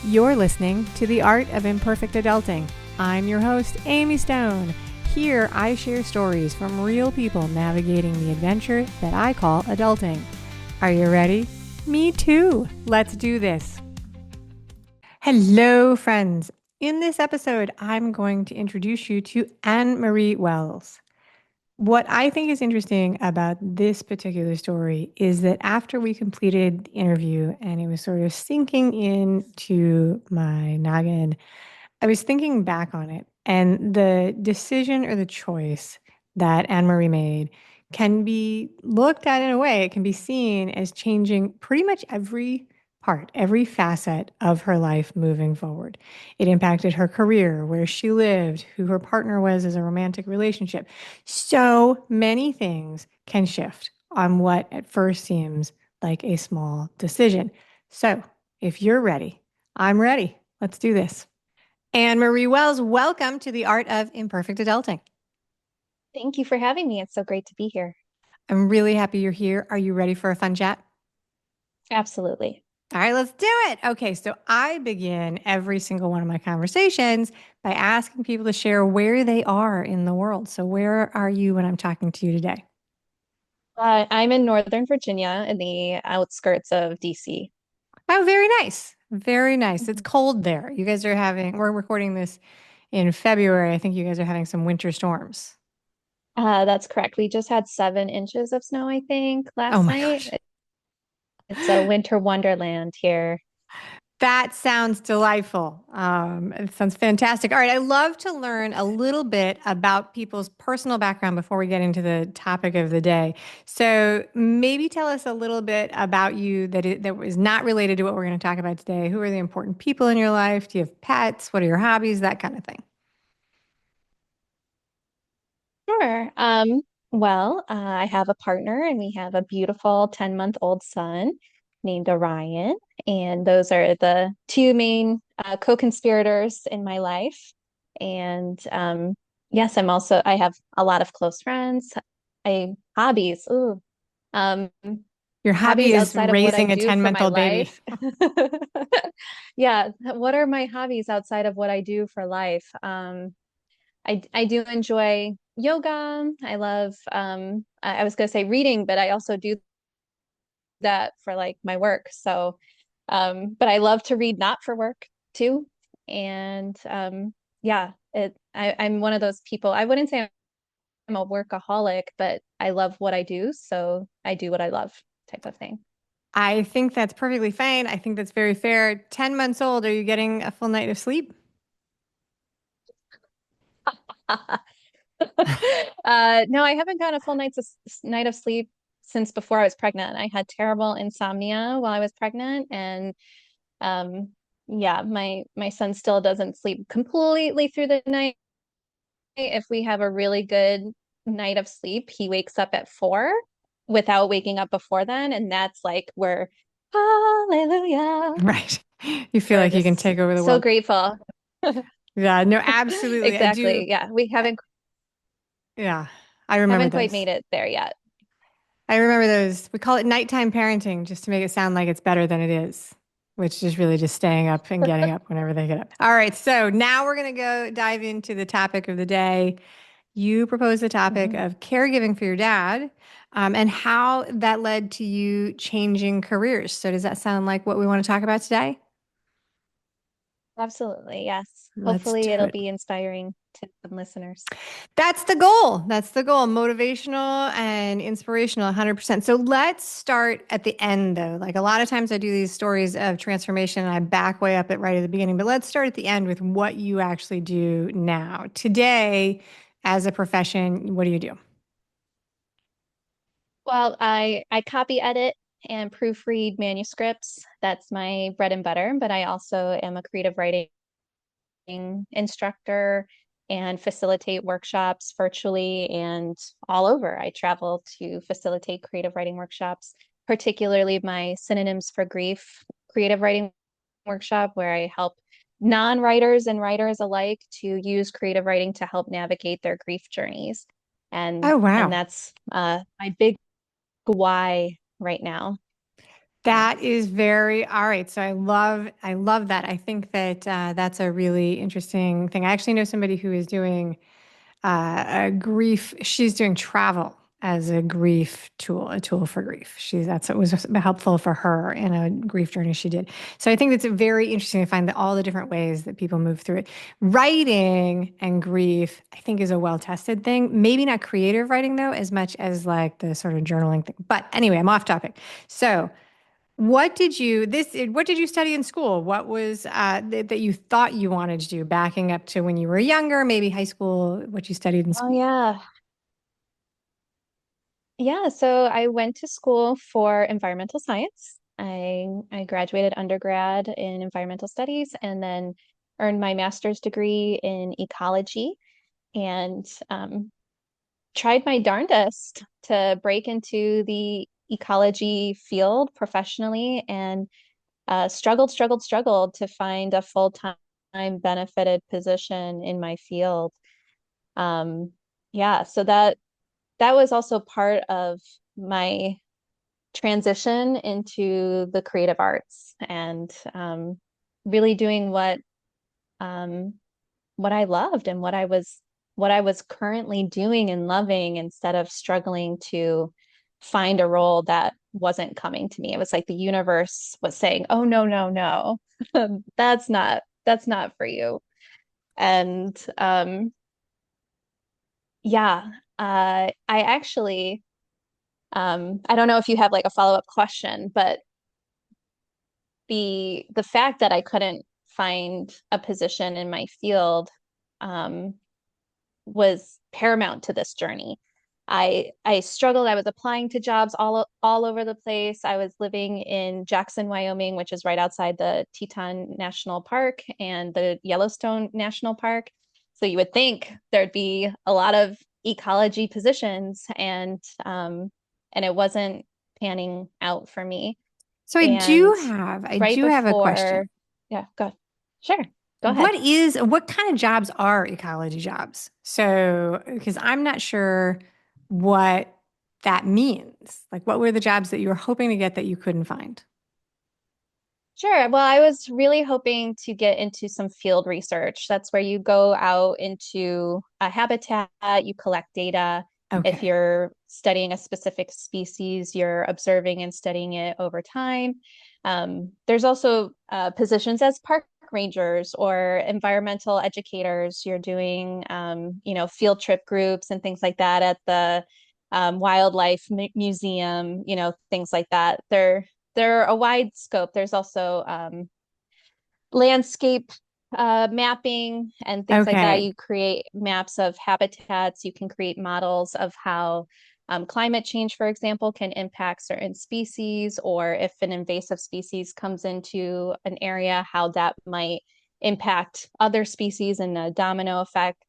You're listening to The Art of Imperfect Adulting. I'm your host, Amy Stone. Here, I share stories from real people navigating the adventure that I call adulting. Are you ready? Me too. Let's do this. Hello, friends. In this episode, I'm going to introduce you to Anne-Marie Wells. What I think is interesting about this particular story is that after we completed the interview and it was sort of sinking into my noggin, I was thinking back on it, and the decision or the choice that Anne-Marie made can be looked at in a way, it can be seen as changing pretty much every part, every facet of her life moving forward. It impacted her career, where she lived, who her partner was as a romantic relationship. So many things can shift on what at first seems like a small decision. So if you're ready, I'm ready. Let's do this. Anne-Marie Wells, welcome to the Art of Imperfect Adulting. Thank you for having me. It's so great to be here. I'm really happy you're here. Are you ready for a fun chat? Absolutely. All right, let's do it. Okay, so I begin every single one of my conversations by asking people to share where they are in the world. So, where are you when I'm talking to you today? I'm in Northern Virginia in the outskirts of DC. Oh, very nice. Very nice. It's Mhm. cold there. You guys are having, we're recording this in February. I think you guys are having some winter storms. That's correct. We just had 7 inches of snow, I think, Oh last my night. gosh. It's a winter wonderland here. That sounds delightful. It sounds fantastic. All right, I love to learn a little bit about people's personal background before we get into the topic of the day. So maybe tell us a little bit about you that was not related to what we're going to talk about today. Who are the important people in your life? Do you have pets? What are your hobbies? That kind of thing. Sure. I have a partner and we have a beautiful 10-month-old son named Orion. And those are the two main co-conspirators in my life. And yes, I have a lot of close friends. Hobbies. Ooh. Um, Your hobby Hobbies is outside of what I raising a do for my 10-month-old baby. life. Yeah, what are my hobbies outside of what I do for life? I do enjoy yoga. I love I was gonna say reading, but I also do that for like my work. So but I love to read not for work too. And yeah, I'm one of those people. I wouldn't say I'm a workaholic, but I love what I do, so I do what I love type of thing. I think that's perfectly fine. I think that's very fair. 10 months old, are you getting a full night of sleep? No, I haven't gotten a full night of sleep since before I was pregnant. I had terrible insomnia while I was pregnant, and um, yeah, my son still doesn't sleep completely through the night. If we have a really good night of sleep, he wakes up at 4 without waking up before then, and that's like we're hallelujah. Right. You feel We're like you can just take over the so world. grateful. Yeah, no, absolutely. I do. Exactly. Yeah, we Yeah, I remember haven't quite those. made it there yet. I remember those. We call it nighttime parenting just to make it sound like it's better than it is, which is really just staying up and getting up whenever they get up. All right, so now we're going to go dive into the topic of the day. You proposed the topic Mhm. of caregiving for your dad, and how that led to you changing careers. So, does that sound like what we want to talk about today? Absolutely. Yes. Let's Hopefully do it'll it. be inspiring to some listeners. That's the goal. That's the goal. Motivational and inspirational, 100%. So let's start at the end, though. Like a lot of times I do these stories of transformation and I back way up it right at the beginning. But let's start at the end with what you actually do now. Today, as a profession, what do you do? Well, I copy edit and proofread manuscripts. That's my bread and butter, but I also am a creative writing instructor and facilitate workshops virtually and all over. I travel to facilitate creative writing workshops, particularly my Synonyms for Grief creative writing workshop, where I help non-writers and writers alike to use creative writing to help navigate their grief journeys. And Oh, and wow. that's my big why right now. So, That is very all right. So I love that. I think that that's a really interesting thing. I actually know somebody who is doing a grief. She's doing travel as a grief tool, a tool for grief. That's what was helpful for her in a grief journey she did. So I think it's very interesting to find that all the different ways that people move through it. Writing and grief, I think, is a well-tested thing. Maybe not creative writing though, as much as like the sort of journaling thing. But anyway, I'm off topic. So what did you study in school? What was that you thought you wanted to do, backing up to when you were younger, maybe high school, what you studied in oh school? yeah. Yeah, so I went to school for environmental science. I graduated undergrad in environmental studies and then earned my master's degree in ecology and tried my darndest to break into the ecology field professionally and struggled to find a full-time benefited position in my field. Um, yeah, so that was also part of my transition into the creative arts and really doing um, what I loved and what I was currently doing and loving instead of struggling to find a role that wasn't coming to me. It was like the universe was saying, "Oh no, no, no. That's not for you." And yeah, I actually I don't know if you have like a follow-up question, but the fact that I couldn't find a position in my field um, was paramount to this journey. I struggled. I was applying to jobs all over the place. I was living in Jackson, Wyoming, which is right outside the Teton National Park and the Yellowstone National Park. So you would think there'd be a lot of ecology positions, and it wasn't panning out for me. So I do And have, I right do have a question. before, yeah, go, sure, go ahead. What kind of jobs are ecology jobs? So, because I'm not sure what that means. Like, what were the jobs that you were hoping to get that you couldn't find? Sure. Well, I was really hoping to get into some field research. That's where you go out into a habitat, you collect data. If Okay. you're studying a specific species, you're observing and studying it over time. There's also positions as park rangers or environmental educators. You're doing, field trip groups and things like that at the wildlife museum, things like that. They're a wide scope. There's also landscape mapping and things like that. Okay. You create maps of habitats. You can create models of how climate change, for example, can impact certain species, or if an invasive species comes into an area, how that might impact other species and a domino effect.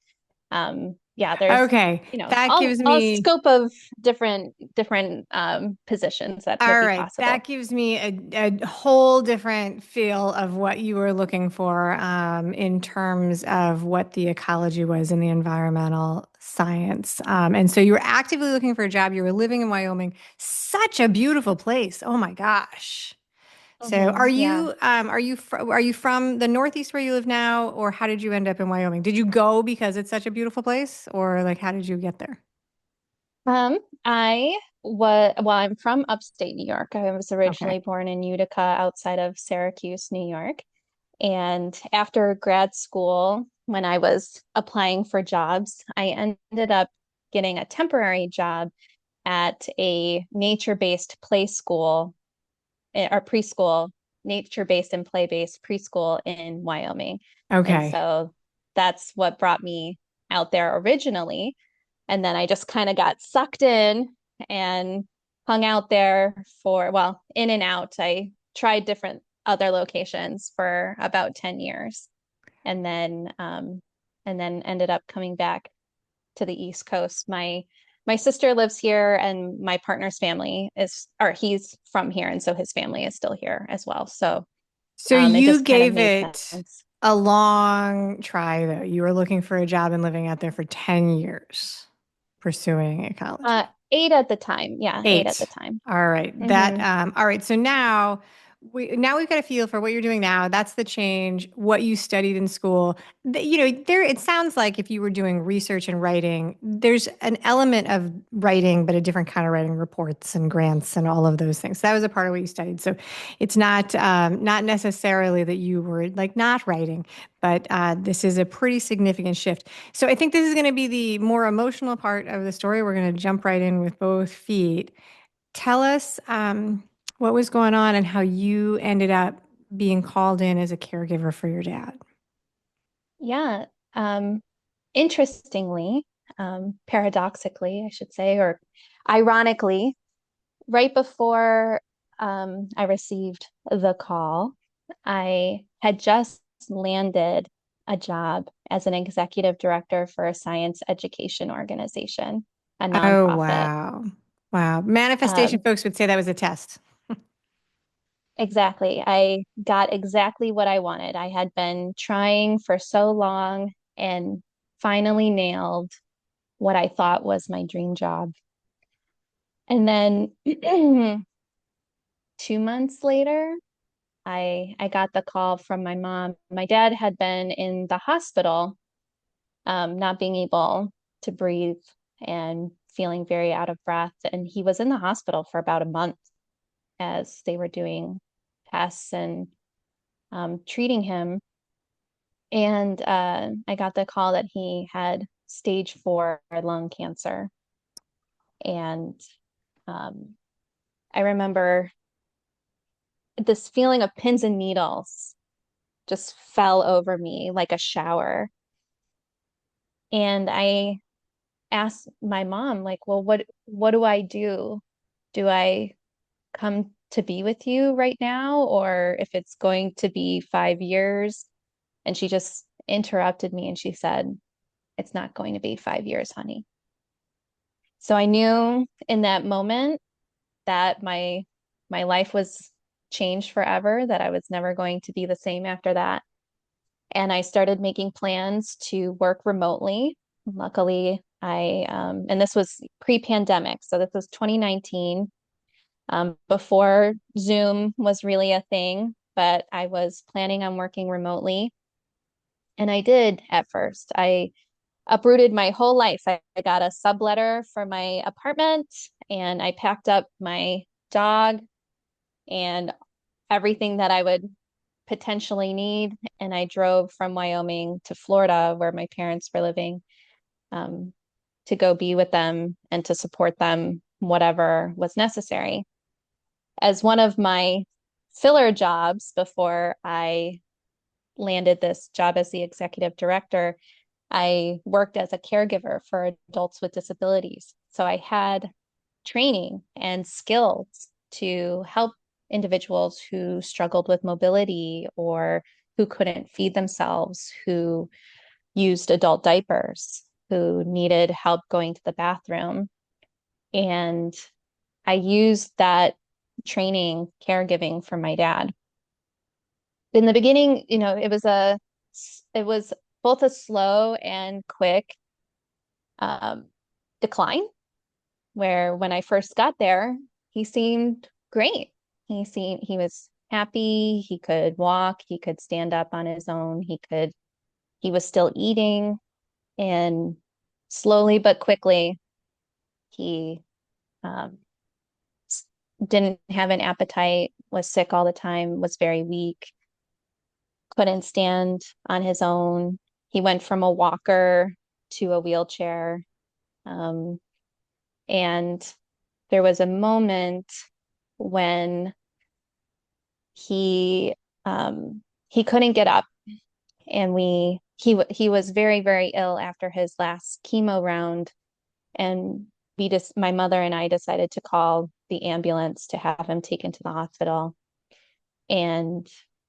Yeah, there's Okay. That gives all me scope of different positions that would All be right, that possible. gives me a whole different feel of what you were looking for in terms of what the ecology was in the environmental science. And so you were actively looking for a job. You were living in Wyoming, such a beautiful place. Oh my gosh. So Yeah. are you from the Northeast where you live now, or how did you end up in Wyoming? Did you go because it's such a beautiful place, or like how did you get there? I'm from upstate New York. I was Okay. originally born in Utica outside of Syracuse, New York. And after grad school, when I was applying for jobs, I ended up getting a temporary job at a nature-based play school or preschool, nature-based and play-based preschool in Wyoming. And Okay. so that's what brought me out there originally. And then I just kind of got sucked in and hung out there well, in and out. I tried different other locations for about 10 years and then ended up coming back to the East Coast. My sister lives here and my partner's family he's from here and so his family is still here as well. So So it you just kind of gave made it sense. a long try, though. You were looking for a job and living out there for 10 years, pursuing Uh, ecology. 8 at the time. Yeah, 8 at the 8. time. All right. Hmm. All right. So now we've got a feel for what you're doing now. That's the change, what you studied in school. There it sounds like if you were doing research and writing, there's an element of writing, but a different kind of writing, reports and grants and all of those things. That was a part of what you studied. So it's not necessarily that you were like not writing, but this is a pretty significant shift. So I think this is going to be the more emotional part of the story. We're going to jump right in with both feet. Tell us what was going on and how you ended up being called in as a caregiver for your dad. Yeah. Um, Interestingly, paradoxically, I should say, or ironically, right before I received the call, I had just landed a job as an executive director for a science education organization, a Oh, nonprofit. wow. Wow. Manifestation Um, folks would say that was a test. exactly. I got exactly what I wanted. I had been trying for so long and finally nailed what I thought was my dream job. And then 2 months later, I got the call from my mom. My dad had been in the hospital, not being able to breathe and feeling very out of breath. And he was in the hospital for about a month as they were doing tests and treating him. And I got the call that he had stage 4 lung cancer. And um, I remember this feeling of pins and needles just fell over me like a shower. And I asked my mom, like, well, what do I do? Do I come to be with you right now, or if it's going to be 5 years? And she just interrupted me and she said, it's not going to be 5 years, honey. So I knew in that moment that my life was changed forever, that I was never going to be the same after that. And I started making plans to work remotely. Luckily, and this was pre-pandemic, so this was 2019, before Zoom was really a thing, but I was planning on working remotely. And I did at first. I uprooted my whole life. I got a subletter for my apartment and I packed up my dog and everything that I would potentially need. And I drove from Wyoming to Florida, where my parents were living, um, to go be with them and to support them, whatever was necessary. As one of my filler jobs before I landed this job as the executive director, I worked as a caregiver for adults with disabilities. So I had training and skills to help individuals who struggled with mobility or who couldn't feed themselves, who used adult diapers, who needed help going to the bathroom. And I used that training caregiving for my dad. In the beginning, it was both a slow and quick um, decline, where when I first got there, he seemed great. He was happy, he could walk, he could stand up on his own, he was still eating, and slowly but quickly he um, didn't have an appetite, was sick all the time, was very weak, couldn't stand on his own. He went from a walker to a wheelchair. Um, and there was a moment when he he couldn't get up, and he was very very ill after his last chemo round, and my mother and I decided to call the ambulance to have him taken to the hospital. And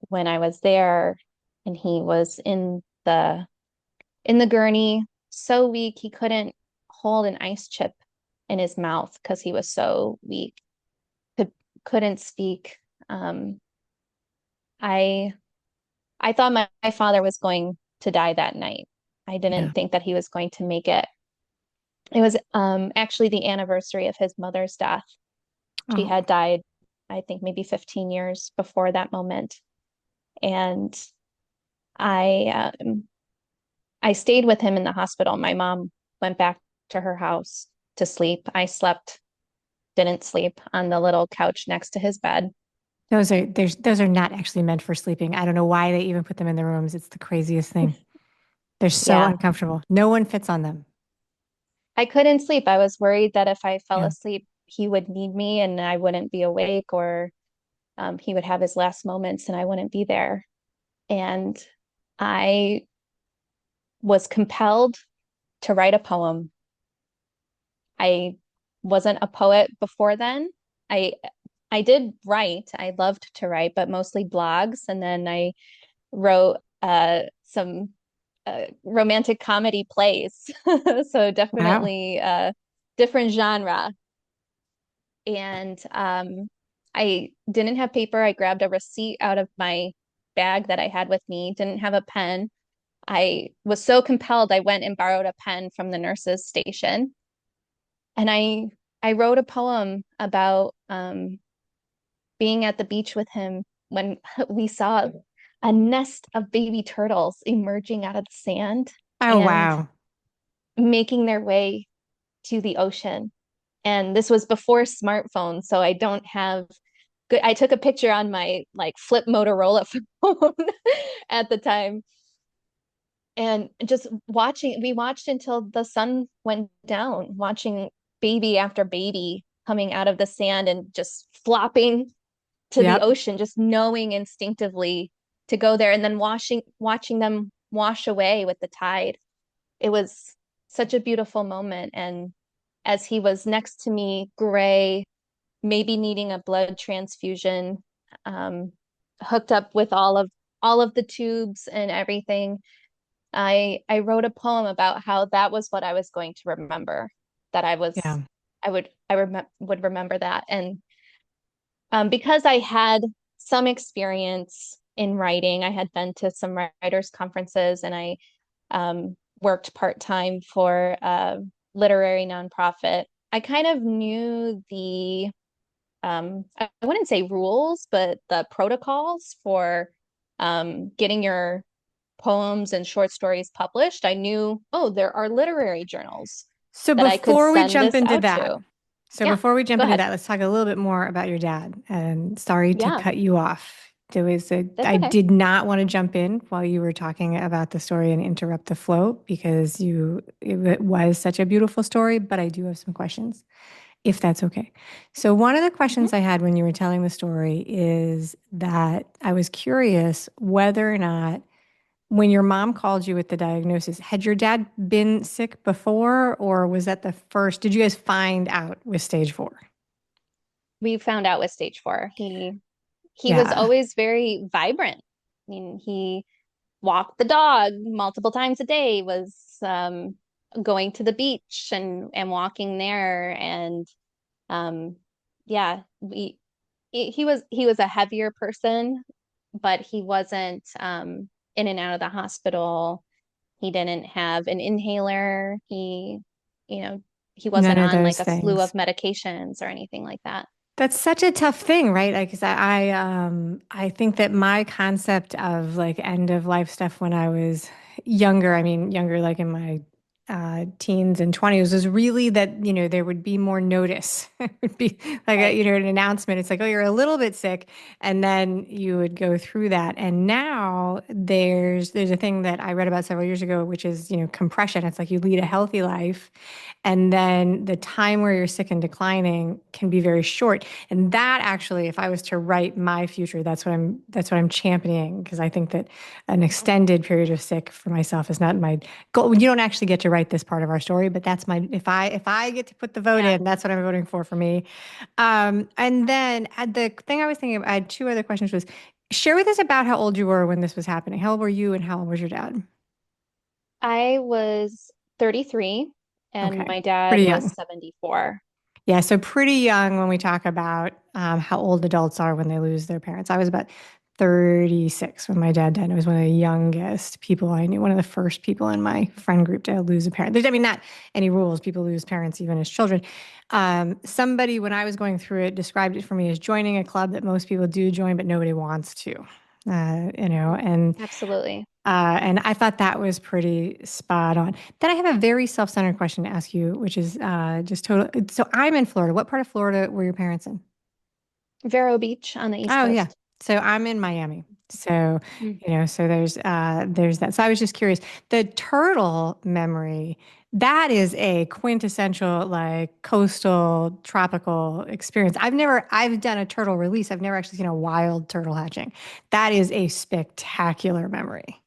when I was there and he was in the gurney, so weak he couldn't hold an ice chip in his mouth because he was so weak, could, couldn't speak. Um, I I thought my father was going to die that night. I Yeah. didn't think that he was going to make it. It was actually the anniversary of his mother's death. She Oh, had died, I think maybe 15 years before that moment. And I I stayed with him in the hospital. My mom went back to her house to sleep. I slept, didn't sleep on the little couch next to his bed. those are not actually meant for sleeping. I don't know why they even put them in the rooms. It's the craziest thing. They're so Yeah, uncomfortable. No one fits on them. I couldn't sleep. I was worried that if I fell Yeah. asleep, he would need me and I wouldn't be awake, or he would have his last moments and I wouldn't be there. And I was compelled to write a poem. I wasn't a poet before then. I I did write. I loved to write, but mostly blogs. And then I wrote some romantic comedy plays. So Wow. definitely different genre. And I didn't have paper. I grabbed a receipt out of my bag that I had with me, didn't have a pen. I was so compelled, I went and borrowed a pen from the nurse's station. And I wrote a poem about being at the beach with him when we saw a nest of baby turtles emerging out of the sand Oh, and wow. making their way to the ocean. And this was before smartphones, so I don't have good. I took a picture on my like flip Motorola phone at the time, and just watching, we watched until the sun went down, watching baby after baby coming out of the sand and just flopping to the Yep. ocean, just knowing instinctively to go there, and then watching them wash away with the tide. It was such a beautiful moment. And as he was next to me, gray, maybe needing a blood transfusion, um, hooked up with all of the tubes and everything, I wrote a poem about how that was what I was going to remember. That I was Yeah. would remember that. And because I had some experience in writing, I had been to some writers' conferences, and I worked part-time for a literary nonprofit. I kind of knew I wouldn't say rules, but the protocols for getting your poems and short stories published. I knew, oh, there are literary journals So that I could before we send jump this into out that, to. so Yeah, before we go jump into ahead. that, let's talk a little bit more about your dad. And sorry to Yeah, cut you off. that's I okay. did not want to jump in while you were talking about the story and interrupt the flow because it was such a beautiful story, but I do have some questions, if that's okay. So one of the questions Mhm. I had when you were telling the story is that I was curious whether or not when your mom called you with the diagnosis, had your dad been sick before, or was that the first? Did you guys find out with stage four? We found out with stage four. He was Yeah. always very vibrant. I mean, he walked the dog multiple times a day, was going to the beach and walking there, and um, yeah, he was a heavier person, but he wasn't in and out of the hospital. He didn't have an inhaler. You know, he None wasn't of on those like a slew of things. medications or anything like that. That's such a tough thing, right? Like, 'cause I think that my concept of like end of life stuff when I was younger, I mean, younger, like in my teens and 20s, was really that, there would be more notice. It would be like Right. an announcement. It's like, oh, you're a little bit sick. And then you would go through that. And now there's a thing that I read about several years ago, which is, compression. It's like you lead a healthy life. And then the time where you're sick and declining can be very short. And that actually, if I was to write my future, that's what I'm championing because I think that an extended period of sick for myself is not my goal. You don't actually get to write this part of our story, but that's my if I get to put the vote Yeah. in, that's what I'm voting for me. And then the thing I was thinking of, I had two other questions was share with us about how old you were when this was happening. How old were you and how old was your dad? I was 33 and Okay. my dad Pretty was young. 74. Yeah, so pretty young when we talk about how old adults are when they lose their parents. I was about 36 when my dad died. I was one of the youngest people I knew, one of the first people in my friend group to lose a parent. There's, I mean, not any rules. People lose parents even as children. Somebody, when I was going through it, described it for me as joining a club that most people do join, but nobody wants to. You know, Absolutely. and I thought that was pretty spot on. Then I have a very self-centered question to ask you, which is just total. So I'm in Florida. What part of Florida were your parents in? Vero Beach on the East Oh yeah. Coast. So I'm in Miami. So, Mm. so there's that. So I was just curious. The turtle memory, that is a quintessential like coastal tropical experience. I've done a turtle release. I've never actually seen a wild turtle hatching. That is a spectacular memory.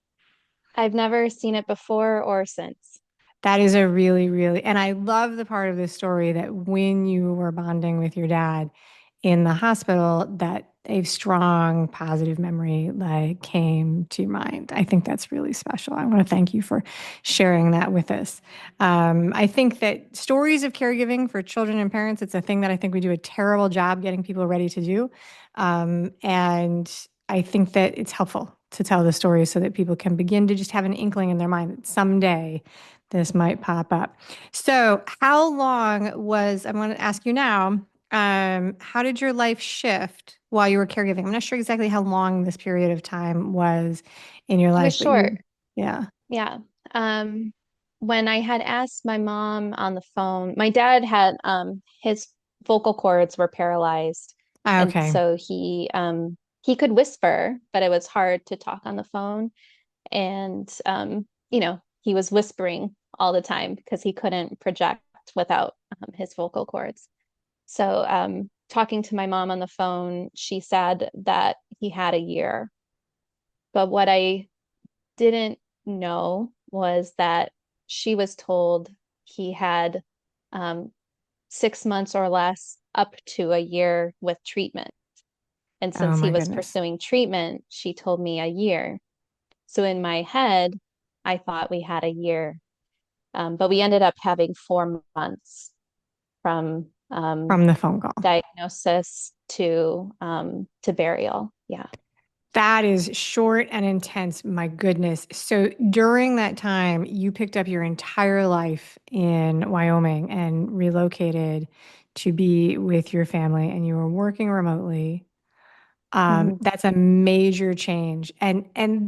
I've never seen it before or since. That is a really, really, and I love the part of this story that when you were bonding with your dad in the hospital, that a strong positive memory like came to your mind. I think that's really special. I want to thank you for sharing that with us. I think that stories of caregiving for children and parents, it's a thing that I think we do a terrible job getting people ready to do. And I think that it's helpful to tell the stories so that people can begin to just have an inkling in their mind that someday this might pop up. So, how long was, I want to ask you now, how did your life shift while you were caregiving? I'm not sure exactly how long this period of time was in your It was life, but short. yeah. Yeah. Um, when I had asked my mom on the phone, my dad had his vocal cords were paralyzed, and Okay. so he could whisper, but it was hard to talk on the phone. And he was whispering all the time because he couldn't project without his vocal cords. So talking to my mom on the phone, she said that he had a year. But what I didn't know was that she was told he had um, 6 months or less up to a year with treatment. And Oh since he my was goodness. pursuing treatment, she told me a year. So in my head, I thought we had a year, but we ended up having 4 months from From the phone call. diagnosis to burial. Yeah. That is short and intense. My goodness. So during that time, you picked up your entire life in Wyoming and relocated to be with your family, and you were working remotely. Mhm. That's a major change. And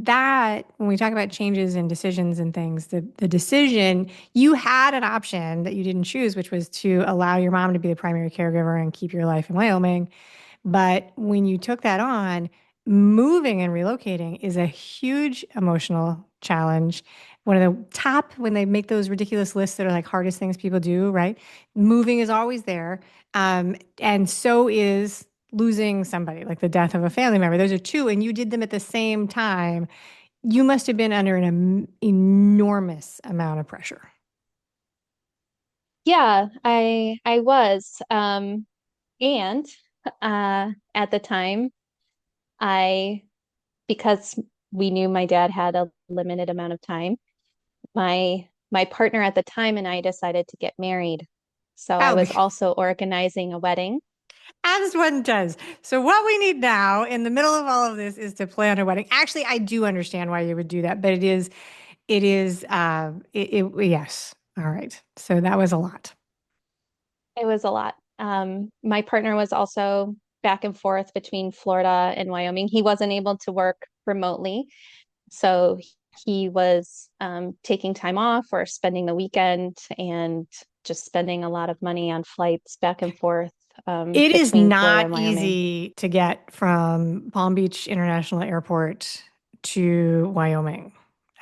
that when we talk about changes and decisions and things, the decision, you had an option that you didn't choose, which was to allow your mom to be the primary caregiver and keep your life in Wyoming. But when you took that on, moving and relocating is a huge emotional challenge. One of the top, when they make those ridiculous lists that are like hardest things people do, right? Moving is always there. And so is losing somebody, like the death of a family member. Those are two, and you did them at the same time. You must have been under an enormous amount of pressure. Yeah, I was. And at the time, I because we knew my dad had a limited amount of time, my partner at the time and I decided to get married. So I Oh, was also organizing a wedding. as one does. So what we need now in the middle of all of this is to plan a wedding. Actually, I do understand why you would do that, but yes. All right. So that was a lot. It was a lot. My partner was also back and forth between Florida and Wyoming. He wasn't able to work remotely, so he was taking time off or spending the weekend and just spending a lot of money on flights back and forth It is between Florida not and Wyoming. easy to get from Palm Beach International Airport to Wyoming.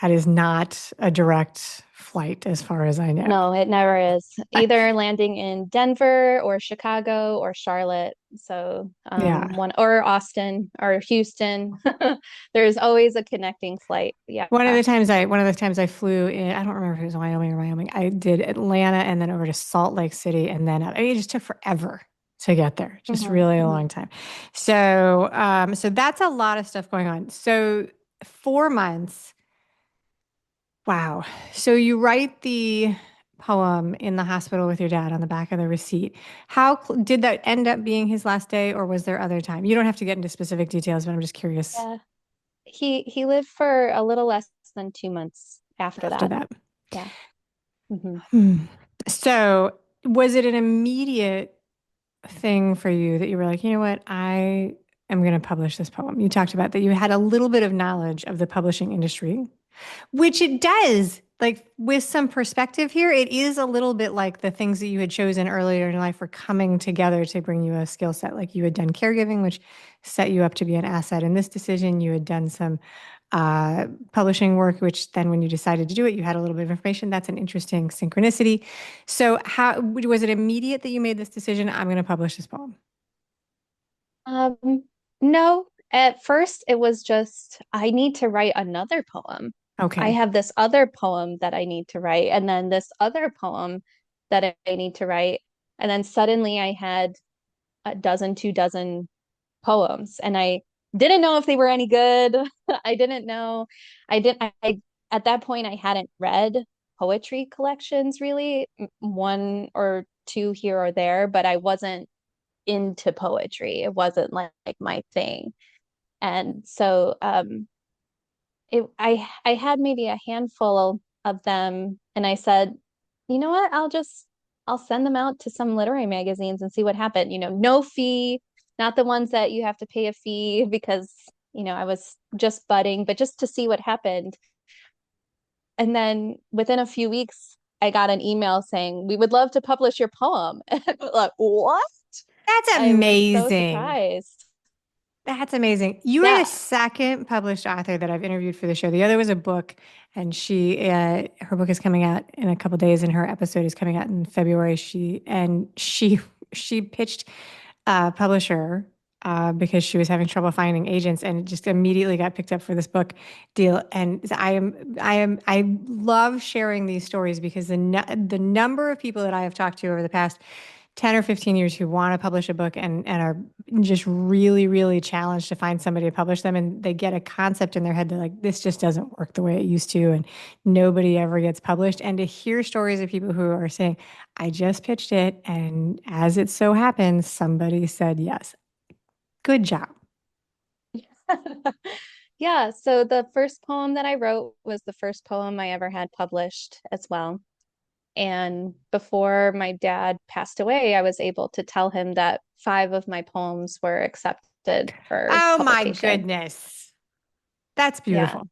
That is not a direct flight, as far as I know. No, it never is. Either landing in Denver or Chicago or Charlotte. So Yeah. one or Austin or Houston. There's always a connecting flight. Yeah. One of the times I flew in, I don't remember if it was Wyoming or Wyoming. I did Atlanta and then over to Salt Lake City and then I mean, it just took forever to get there. Just Hmm. really a Hmm. long time. So that's a lot of stuff going on. So 4 months. Wow. So you write the poem in the hospital with your dad on the back of the receipt. Did that end up being his last day, or was there other time? You don't have to get into specific details, but I'm just curious Yeah. He lived for a little less than 2 months after after that. that. Yeah. Hmm. Hmm. So, was it an immediate thing for you that you were like, you know what, I am going to publish this poem? You talked about that you had a little bit of knowledge of the publishing industry. Which it does. Like with some perspective here, it is a little bit like the things that you had chosen earlier in your life were coming together to bring you a skill set. Like you had done caregiving, which set you up to be an asset in this decision. You had done some publishing work, which then when you decided to do it, you had a little bit of information. That's an interesting synchronicity. So, how was it immediate that you made this decision? I'm going to publish this poem. Um, no, at first it was just, I need to write another poem. I Okay. have this other poem that I need to write, and then this other poem that I need to write. And then suddenly I had a dozen, 2 dozen poems, and I didn't know if they were any good. I didn't know. At that point, I hadn't read poetry collections really, one or two here or there, but I wasn't into poetry. It wasn't like my thing. And so I had maybe a handful of them, and I said, you know what, I'll send them out to some literary magazines and see what happened. No fee, not the ones that you have to pay a fee because I was just budding, but just to see what happened. And then within a few weeks, I got an email saying, we would love to publish your poem. And I was like, what? That's I was so amazing. surprised. That's amazing. You are the Yeah. second published author that I've interviewed for the show. The other was a book, and her book is coming out in a couple days, and her episode is coming out in February. She pitched a publisher because she was having trouble finding agents, and it just immediately got picked up for this book deal. And I love sharing these stories because the number of people that I have talked to over the past 10 or 15 years who want to publish a book and are just really, really challenged to find somebody to publish them. And they get a concept in their head. They're like, this just doesn't work the way it used to. And nobody ever gets published. And to hear stories of people who are saying, I just pitched it. And as it so happens, somebody said yes. Good job. Yeah, so the first poem that I wrote was the first poem I ever had published as well. And before my dad passed away, I was able to tell him that 5 of my poems were accepted for Oh my publication. goodness. That's Yeah. beautiful.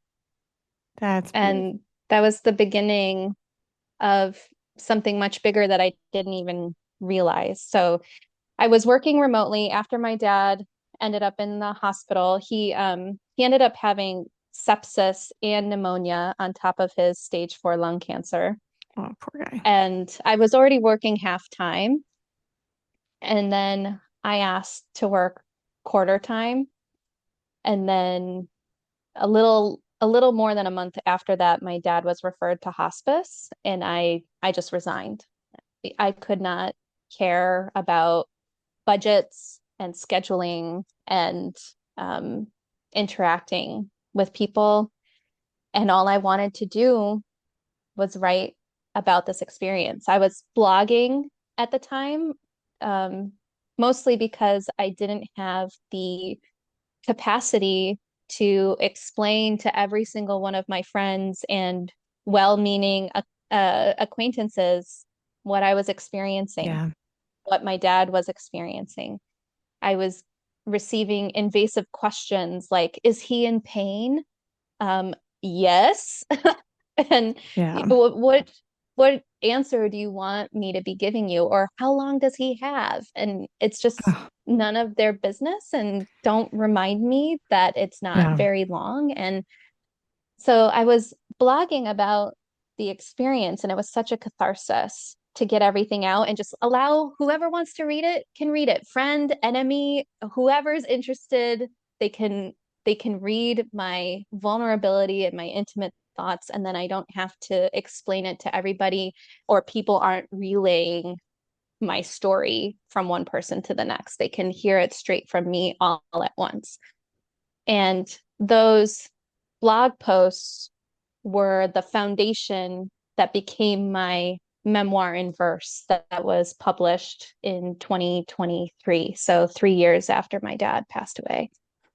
That's beautiful. And that was the beginning of something much bigger that I didn't even realize. So I was working remotely after my dad ended up in the hospital. He ended up having sepsis and pneumonia on top of his stage 4 lung cancer. Oh, poor guy. And I was already working half time. And then I asked to work quarter time. And then a little more than a month after that, my dad was referred to hospice, and I just resigned. I could not care about budgets and scheduling and um, interacting with people. And all I wanted to do was write about this experience. I was blogging at the time, um, mostly because I didn't have the capacity to explain to every single one of my friends and well-meaning acquaintances what I was experiencing, Yeah. what my dad was experiencing. I was receiving invasive questions like, is he in pain? Yes. And Yeah. what answer do you want me to be giving you? Or how long does he have? And it's just Oh, none of their business. And don't remind me that it's not yeah. very long. And so I was blogging about the experience, and it was such a catharsis to get everything out and just allow whoever wants to read it can read it. Friend, enemy, whoever's interested, they can they can read my vulnerability and my intimate thoughts, and then I don't have to explain it to everybody, or people aren't relaying my story from one person to the next. They can hear it straight from me all at once. And those blog posts were the foundation that became my memoir in verse that was published in 2023. So 3 years after my dad passed away.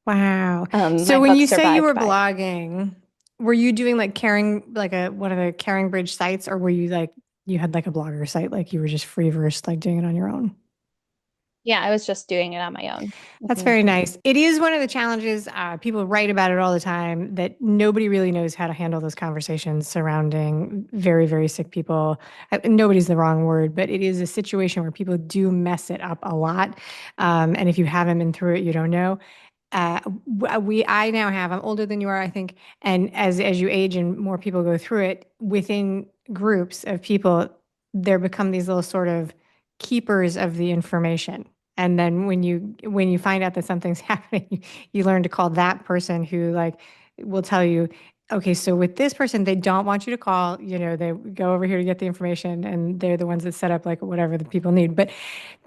Wow. So My when book you say you survived were by. blogging, were you doing like caring, like a one of the Caring Bridge sites, or were you like you had like a blogger site, like you were just free verse, like doing it on your own? Yeah, I was just doing it on my own. That's Mhm. very nice. It is one of the challenges. People write about it all the time that nobody really knows how to handle those conversations surrounding very, very sick people. Nobody's the wrong word, but it is a situation where people do mess it up a lot. And if you haven't been through it, you don't know. I now have, I'm older than you are, I think. And as you age and more people go through it, within groups of people, there become these little sort of keepers of the information. And then when you find out that something's happening, you learn to call that person who like will tell you, okay, so with this person, they don't want you to call, they go over here to get the information and they're the ones that set up like whatever the people need. But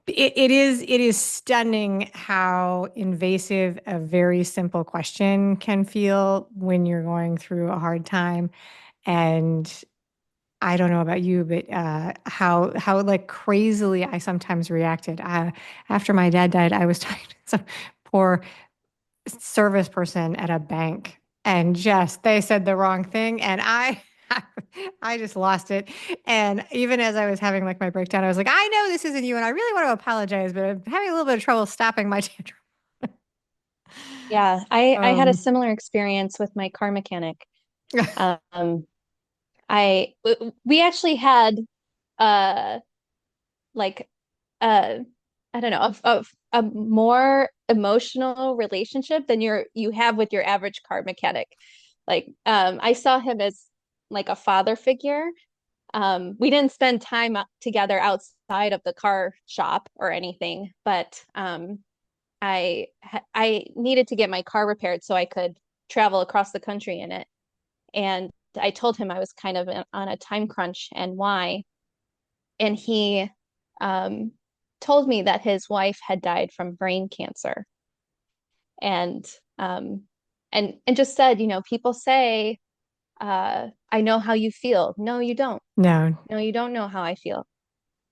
it is stunning how invasive a very simple question can feel when you're going through a hard time. And I don't know about you, but how like crazily I sometimes reacted. After my dad died, I was talking to some poor service person at a bank, and just they said the wrong thing, and I just lost it. And even as I was having like my breakdown, I was like, I know this isn't you, and I really want to apologize, but I'm having a little bit of trouble stopping my tantrum. Yeah, I had a Um, similar experience with my car mechanic. Um, we actually had uh like uh I don't know a more emotional relationship than you have with your average car mechanic. Like I saw him as like a father figure. We didn't spend time together outside of the car shop or anything, but I needed to get my car repaired so I could travel across the country in it. And I told him I was kind of on a time crunch and why. And he um, told me that his wife had died from brain cancer. And um, and just said, people say, I know how you feel. No, you don't. no, No, you don't know how I feel.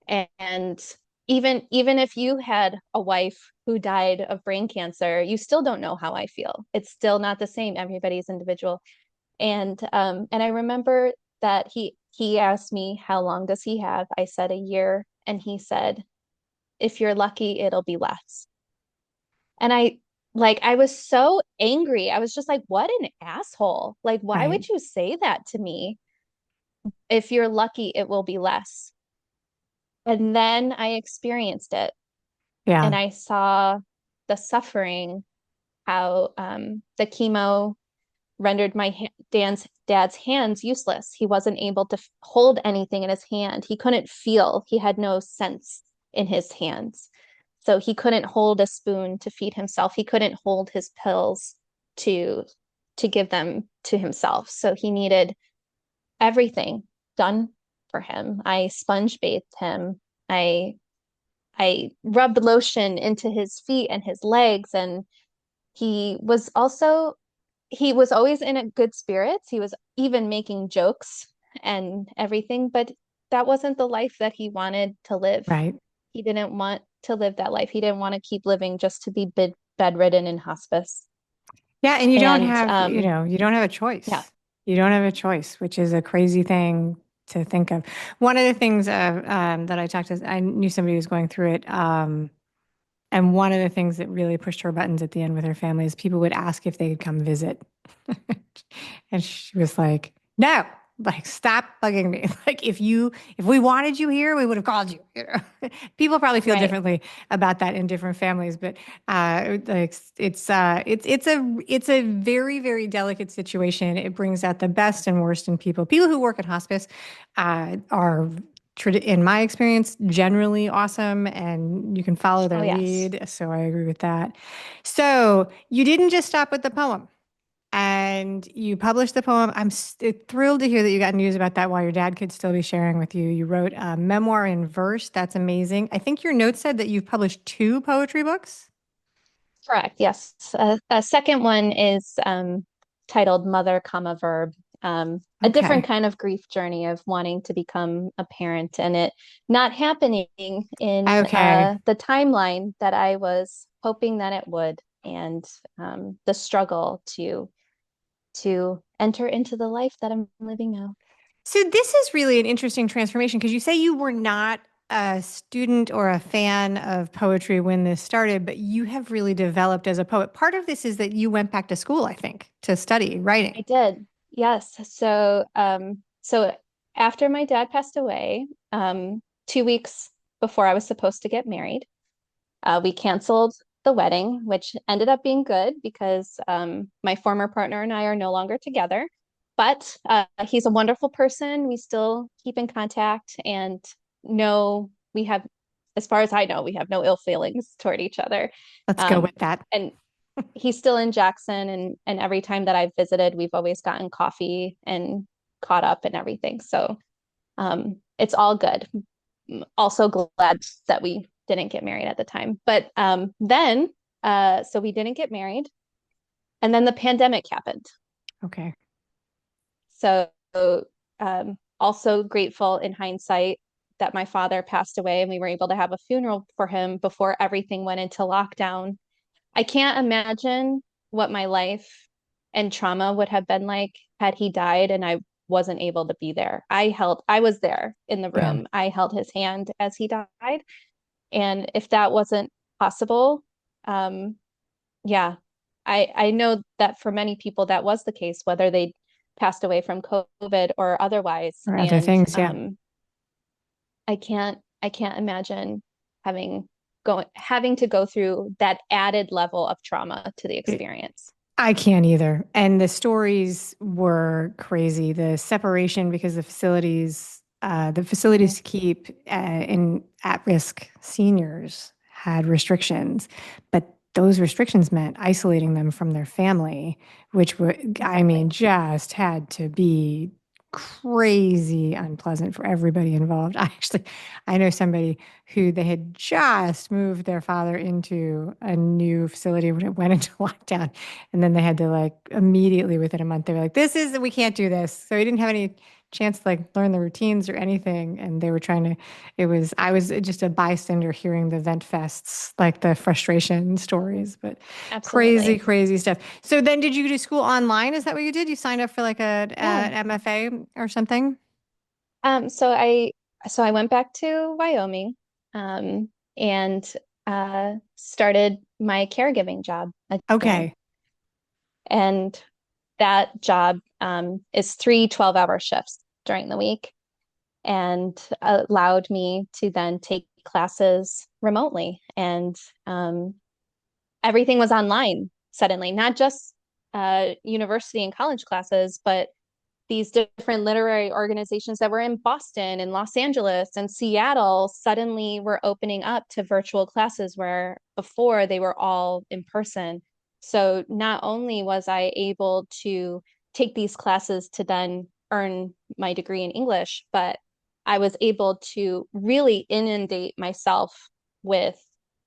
And even if you had a wife who died of brain cancer, you still don't know how I feel. It's still not the same. Everybody's individual. And I remember that he asked me how long does he have? I said a year, and he said, if you're lucky, it'll be less. And I was so angry. I was just like, what an asshole. Like, why right, would you say that to me? If you're lucky, it will be less. And then I experienced it yeah, and I saw the suffering, how the chemo rendered my dad's hands useless. He wasn't able to hold anything in his hand. He couldn't feel. He had no sense in his hands. So he couldn't hold a spoon to feed himself. He couldn't hold his pills to to give them to himself. So he needed everything done for him. I sponge bathed him. I I rubbed lotion into his feet and his legs, and he was also he was always in a good spirits. He was even making jokes and everything, but that wasn't the life that he wanted to live. right. He didn't want to live that life. He didn't want to keep living just to be bedridden in hospice. Yeah, and you don't And have, you don't have a yeah, choice. You don't have a choice, which is a crazy thing to think of. One of the things that I knew somebody who was going through it. And one of the things that really pushed her buttons at the end with her family is people would ask if they could come visit. And she was like, no, like, stop bugging me. Like, if we wanted you here, we would have called you. People probably feel right. differently about that in different families, but like it's a very, very delicate situation. It brings out the best and worst in people. People who work at hospice are in my experience, generally awesome, and you can follow Oh, their yes. lead. So I agree with that. So you didn't just stop with the poem and you published the poem. I'm thrilled to hear that you got news about that while your dad could still be sharing with you. You wrote a memoir in verse. That's amazing. I think your note said that you've published two poetry books. Correct. Yes. A second one is titled Mother, comma, Verb. A different Okay. kind of grief journey of wanting to become a parent and it not happening in Okay. the timeline that I was hoping that it would, and the struggle to enter into the life that I'm living now. So this is really an interesting transformation because you say you were not a student or a fan of poetry when this started, but you have really developed as a poet. Part of this is that you went back to school, I think, to study writing. I did, yes. So after my dad passed away, 2 weeks before I was supposed to get married, we canceled the wedding, which ended up being good because my former partner and I are no longer together. But he's a wonderful person. We still keep in contact and know we have, as far as I know, we have no ill feelings toward each other. Let's go Um, with that. and he's still in Jackson, and every time that I've visited, we've always gotten coffee and caught up and everything. So it's all good. Also glad that we didn't get married at the time. But then, so we didn't get married, and then the pandemic happened. Okay. So also grateful in hindsight that my father passed away and we were able to have a funeral for him before everything went into lockdown. I can't imagine what my life and trauma would have been like had he died and I wasn't able to be there. I was there in the Yeah. room. I held his hand as he died. And if that wasn't possible, um, yeah, I know that for many people that was the case, whether they passed away from COVID or otherwise. Or other And things. Yeah. I can't imagine having to go through that added level of trauma to the experience. I can't either. And the stories were crazy. The separation because the facilities Mhm. to keep in at-risk seniors had restrictions, but those restrictions meant isolating them from their family, which would, I mean, Exactly. just had to be crazy unpleasant for everybody involved. I know somebody who they had just moved their father into a new facility when it went into lockdown. And then they had to like immediately within a month, they were like, we can't do this. So he didn't have any chance to like learn the routines or anything. And they were trying to, I was just a bystander hearing the vent fests, like the frustration stories, but crazy, Absolutely. crazy stuff. So then did you do school online? Is that what you did? You signed up for like Yeah. an MFA or something? Um, so I so I went back to Wyoming, and started my caregiving job again. Okay. And that job is 3 12-hour shifts during the week and allowed me to then take classes remotely. And everything was online suddenly, not just university and college classes, but these different literary organizations that were in Boston and Los Angeles and Seattle suddenly were opening up to virtual classes where before they were all in person. So not only was I able to take these classes to then earn my degree in English, but I was able to really inundate myself with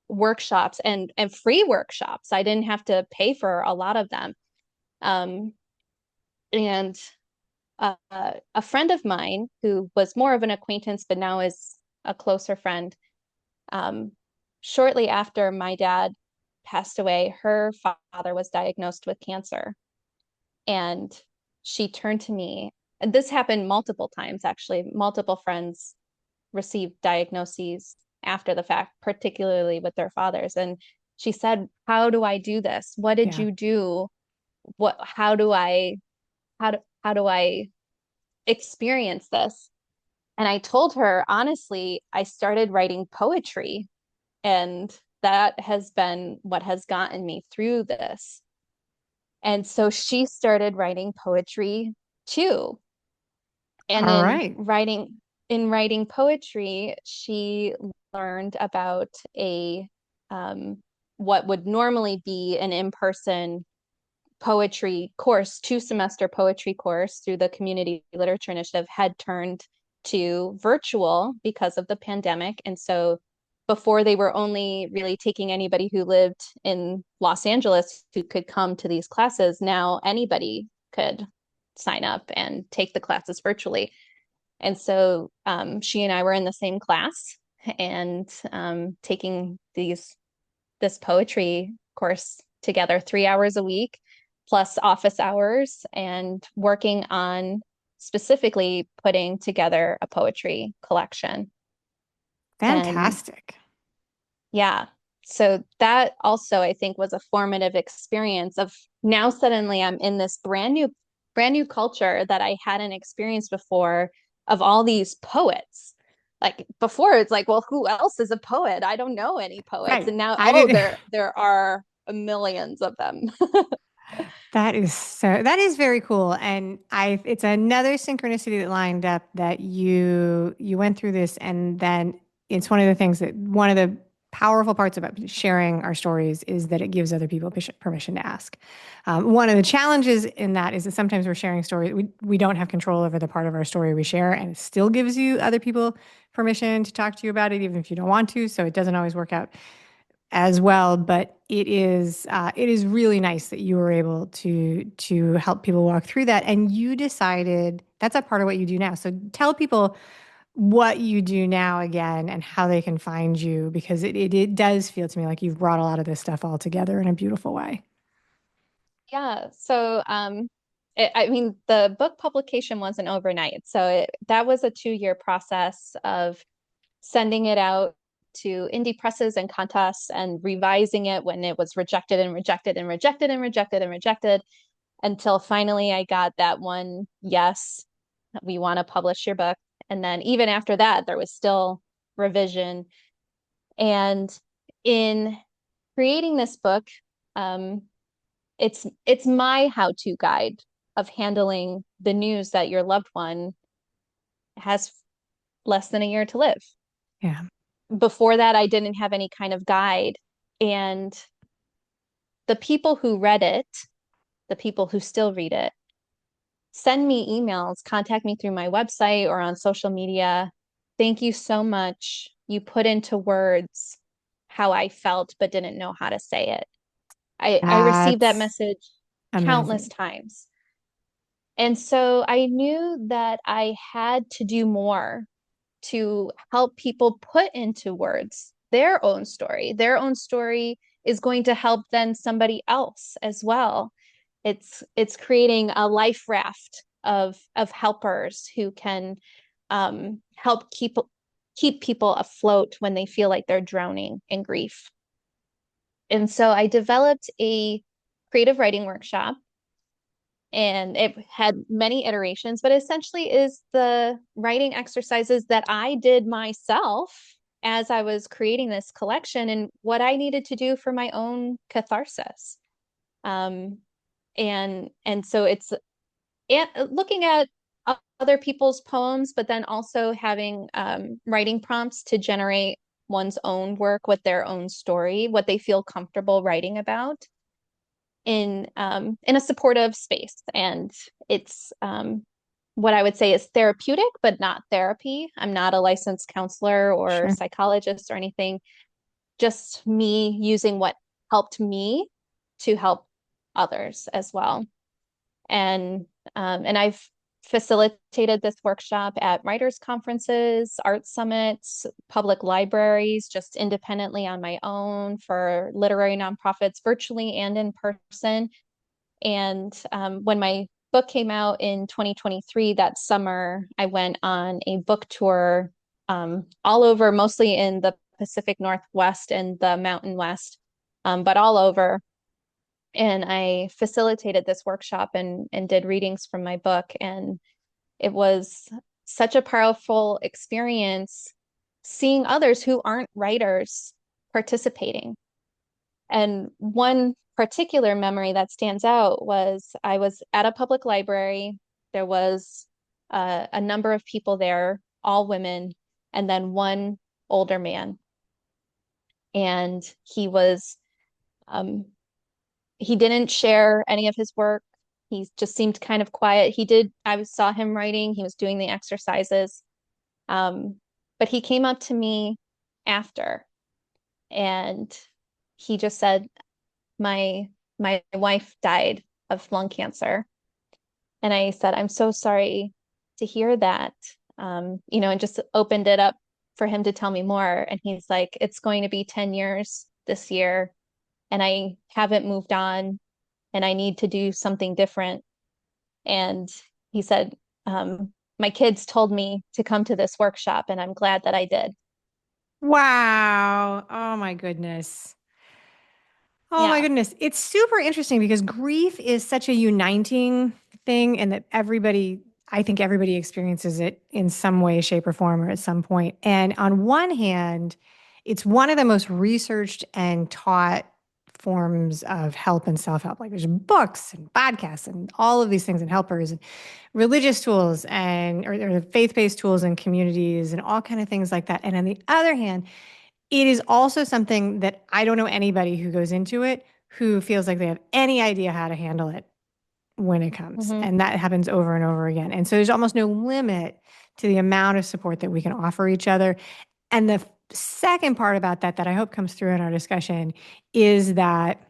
workshops and free workshops. I didn't have to pay for a lot of them. Um, and a friend of mine who was more of an acquaintance, but now is a closer friend. Um, Shortly after my dad passed away, her father was diagnosed with cancer. And she turned to me. And this happened multiple times, actually. Multiple friends received diagnoses after the fact, particularly with their fathers. And she said, "How do I do this? What did Yeah. you do? How do I experience this?" And I told her, honestly, I started writing poetry, and that has been what has gotten me through this. And so she started writing poetry too. And All right. in writing poetry, she learned about a um, what would normally be an in-person poetry course, 2 semester poetry course through the Community Literature Initiative had turned to virtual because of the pandemic. And so before they were only really taking anybody who lived in Los Angeles who could come to these classes. Now anybody could. sign up and take the classes virtually. And so she and I were in the same class and taking this poetry course together 3 hours a week, plus office hours, and working on specifically putting together a poetry collection. And Fantastic. yeah, so that also I think was a formative experience of now suddenly I'm in this brand new culture that I hadn't experienced before of all these poets. Like before it's like, well, who else is a poet? I don't know any poets. Right. And now, I oh, did. there are millions of them. That is very cool. And it's another synchronicity that lined up that you went through this, and then it's one of the things that one of the powerful parts about sharing our stories is that it gives other people permission to ask. One of the challenges in that is that sometimes we're sharing stories. We don't have control over the part of our story we share, and it still gives you other people permission to talk to you about it, even if you don't want to. So it doesn't always work out as well. But it is really nice that you were able to help people walk through that, and you decided that's a part of what you do now. So tell people what you do now again and how they can find you, because it does feel to me like you've brought a lot of this stuff all together in a beautiful way. Yeah. So, I mean, the book publication wasn't overnight. So that was a 2 year process of sending it out to indie presses and contests and revising it when it was rejected and rejected and rejected and rejected and rejected until finally I got that one yes, we want to publish your book. And then even after that, there was still revision. And in creating this book, um, it's my how-to guide of handling the news that your loved one has less than a year to live. Yeah. Before that, I didn't have any kind of guide. And the people who read it, the people who still read it, send me emails, contact me through my website or on social media. Thank you so much. You put into words how I felt, but didn't know how to say it. I received that That's message countless amazing. times. And so I knew that I had to do more to help people put into words their own story. Their own story is going to help then somebody else as well. It's creating a life raft of helpers who can help keep people afloat when they feel like they're drowning in grief. And so I developed a creative writing workshop, and it had many iterations, but essentially is the writing exercises that I did myself as I was creating this collection and what I needed to do for my own catharsis. Um, and so it's looking at other people's poems, but then also having writing prompts to generate one's own work with their own story, what they feel comfortable writing about in a supportive space. And it's what I would say is therapeutic, but not therapy. I'm not a licensed counselor or Sure. psychologist or anything. Just me using what helped me to help others as well. And I've facilitated this workshop at writers' conferences, art summits, public libraries, just independently on my own for literary nonprofits, virtually and in person. And when my book came out in 2023, that summer, I went on a book tour all over, mostly in the Pacific Northwest and the Mountain West, but all over. And I facilitated this workshop and did readings from my book. And it was such a powerful experience seeing others who aren't writers participating. And one particular memory that stands out was I was at a public library. There was a number of people there, all women, and then one older man. And um, he didn't share any of his work. He just seemed kind of quiet. I saw him writing, he was doing the exercises. Um, but he came up to me after and he just said, my wife died of lung cancer. And I said, I'm so sorry to hear that. And just opened it up for him to tell me more. And he's like, it's going to be 10 years this year, and I haven't moved on, and I need to do something different. And he said, my kids told me to come to this workshop, and I'm glad that I did. Wow. Oh my goodness. Oh my Yeah. goodness. It's super interesting because grief is such a uniting thing, and that I think everybody experiences it in some way, shape, or form, or at some point. And on one hand, it's one of the most researched and taught forms of help and self-help. Like there's books and podcasts and all of these things and helpers and religious tools and or faith-based tools and communities and all kind of things like that. And on the other hand, it is also something that I don't know anybody who goes into it who feels like they have any idea how to handle it when it comes. Hmm. And that happens over and over again. And so there's almost no limit to the amount of support that we can offer each other. And the second part about that, that I hope comes through in our discussion, is that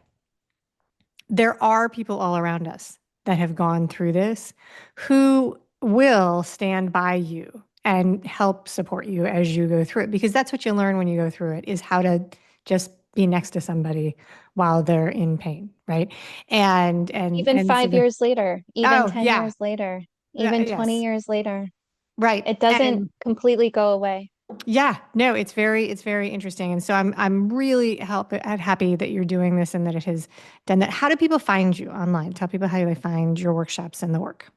there are people all around us that have gone through this who will stand by you and help support you as you go through it, because that's what you learn when you go through it, is how to just be next to somebody while they're in pain, right? Even And so 5 years later, even oh 10 yeah, years later, yeah, even 20 yes, years later, right. it doesn't And completely go away. yeah, no, it's very interesting. And so I'm really happy that you're doing this and that it has done that. How do people find you online? Tell people how they find your workshops and the work.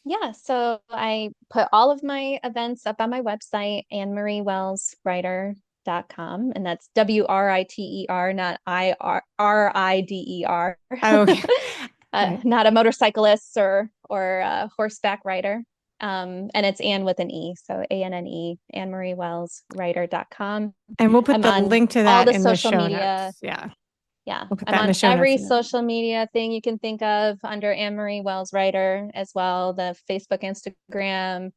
Yeah, so I put all of my events up on my website, AnneMarieWellsWriter.com, and that's WRITER, not IRIDER. Oh, okay. Right. Not a motorcyclist or a horseback rider. And it's Anne with an E, so ANNE, AnneMarieWellsWriter.com. And we'll put I'm the on link to all that the in the social show media. notes. Yeah. Yeah, We'll put I'm that in the on show notes. every And social media thing you can think of under Anne Marie Wells Writer as well, the Facebook, Instagram,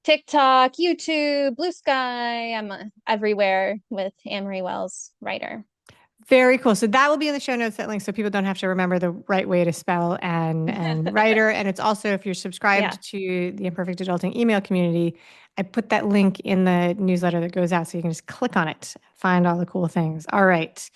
TikTok, YouTube, Blue Sky. I'm everywhere with Anne Marie Wells Writer. very cool. So that will be in the show notes, that link, so people don't have to remember the right way to spell and writer. And it's also, if you're Yeah. subscribed to the Imperfect Adulting email community, I put that link in the newsletter that goes out, so you can just click on it, find all the cool things. All right.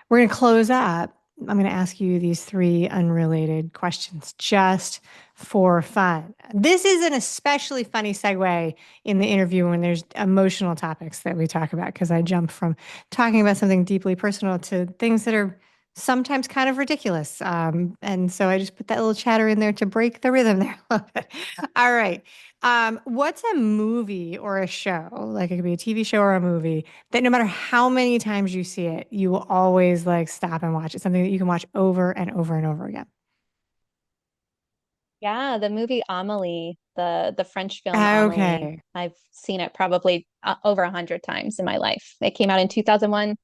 We're going to close up. I'm going to ask you these three unrelated questions just for fun. This is an especially funny segue in the interview when there's emotional topics that we talk about, because I jump from talking about something deeply personal to things that are sometimes kind of ridiculous. And so I just put that little chatter in there to break the rhythm there a little bit. All right. What's a movie or a show, like it could be a TV show or a movie, that no matter how many times you see it, you will always like stop and watch it? Something that you can watch over and over and over again. Yeah, the movie Amelie, the French film Amelie. Okay. I've seen it probably over 100 times in my life. It came out in 2001.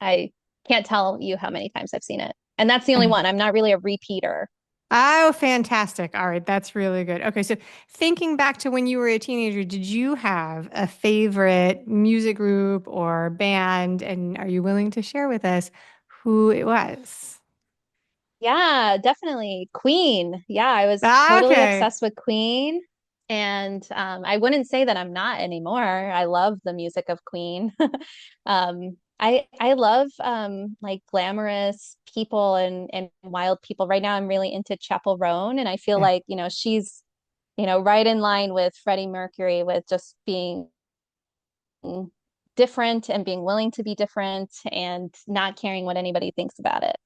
I can't tell you how many times I've seen it. And that's the only one. I'm not really a repeater. Oh, fantastic. All right. That's really good. Okay. So thinking back to when you were a teenager, did you have a favorite music group or band? And are you willing to share with us who it was? Yeah, definitely. Queen. Yeah, I was Ah, totally okay. obsessed with Queen. And I wouldn't say that I'm not anymore. I love the music of Queen. I love like glamorous people and wild people. Right now I'm really into Chapel Roan, and I feel Yeah. like, she's, right in line with Freddie Mercury with just being different and being willing to be different and not caring what anybody thinks about it.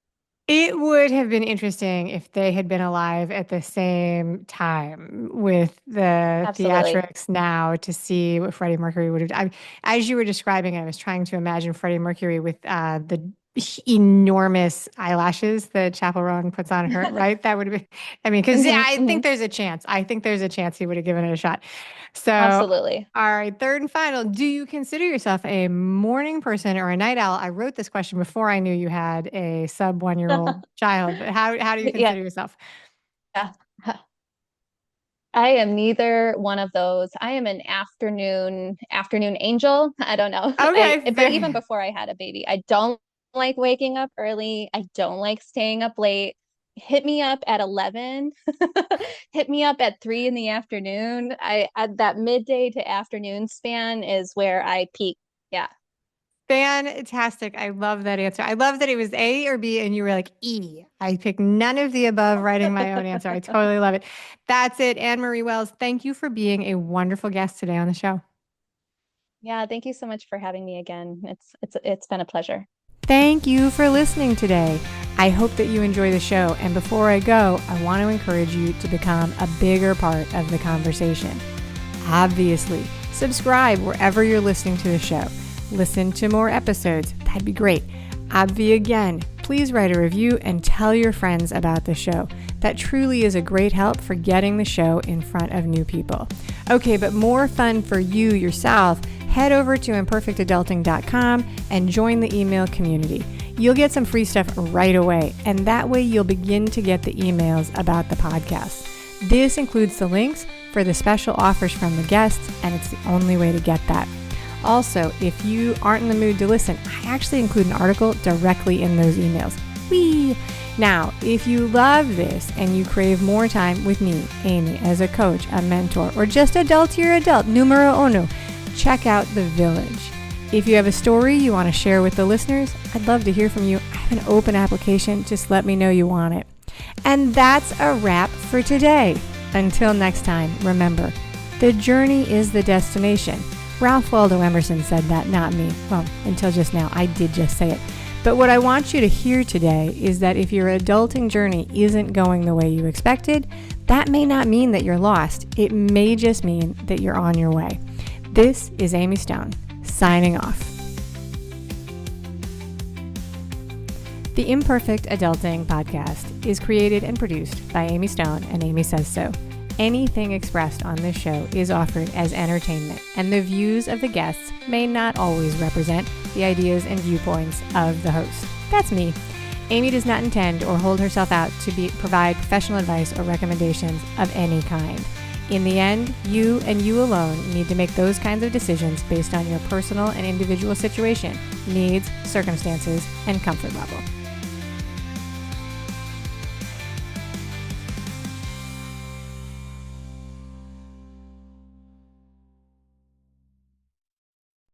It would have been interesting if they had been alive at the same time with the Absolutely. theatrics now, to see what Freddie Mercury would have done. As you were describing, I was trying to imagine Freddie Mercury with the enormous eyelashes that Chappell Roan puts on her, right? That would have been, I mean, because yeah, Hmm. I think Hmm. there's a chance. I think there's a chance he would have given it a shot. So, Absolutely. all right, third and final. Do you consider yourself a morning person or a night owl? I wrote this question before I knew you had a sub 1 year old child, but how do you Yeah. consider yourself? I am neither one of those. I am an afternoon angel. I don't know. Okay, But even fair. before I had a baby, I don't like waking up early. I don't like staying up late. hit me up at 11, hit me up at 3 in the afternoon. At that midday to afternoon span is where I peak. Yeah. Fantastic. I love that answer. I love that it was A or B and you were like E. I picked none of the above, writing my own answer. I totally love it. That's it. Anne Marie Wells, thank you for being a wonderful guest today on the show. Yeah, thank you so much for having me again. It's been a pleasure. Thank you for listening today. I hope that you enjoy the show. And before I go, I want to encourage you to become a bigger part of the conversation. Obviously, subscribe wherever you're listening to the show. Listen to more episodes. That'd be great. Obvi again, please write a review and tell your friends about the show. That truly is a great help for getting the show in front of new people. Okay, but more fun for you yourself, head over to imperfectadulting.com and join the email community. You'll get some free stuff right away, and that way you'll begin to get the emails about the podcast. This includes the links for the special offers from the guests, and it's the only way to get that. Also, if you aren't in the mood to listen, I actually include an article directly in those emails. Whee! Now, if you love this and you crave more time with me, Amy, as a coach, a mentor, or just adultier adult, numero uno, check out The Village. If you have a story you want to share with the listeners, I'd love to hear from you. I have an open application. Just let me know you want it. And that's a wrap for today. Until next time, remember, the journey is the destination. Ralph Waldo Emerson said that, not me. Well, until just now, I did just say it. But what I want you to hear today is that if your adulting journey isn't going the way you expected, that may not mean that you're lost. It may just mean that you're on your way. This is Amy Stone, signing off. The Imperfect Adulting podcast is created and produced by Amy Stone and Amy Says So. Anything expressed on this show is offered as entertainment, and the views of the guests may not always represent the ideas and viewpoints of the host. That's me. Amy does not intend or hold herself out to provide professional advice or recommendations of any kind. In the end, you and you alone need to make those kinds of decisions based on your personal and individual situation, needs, circumstances, and comfort level.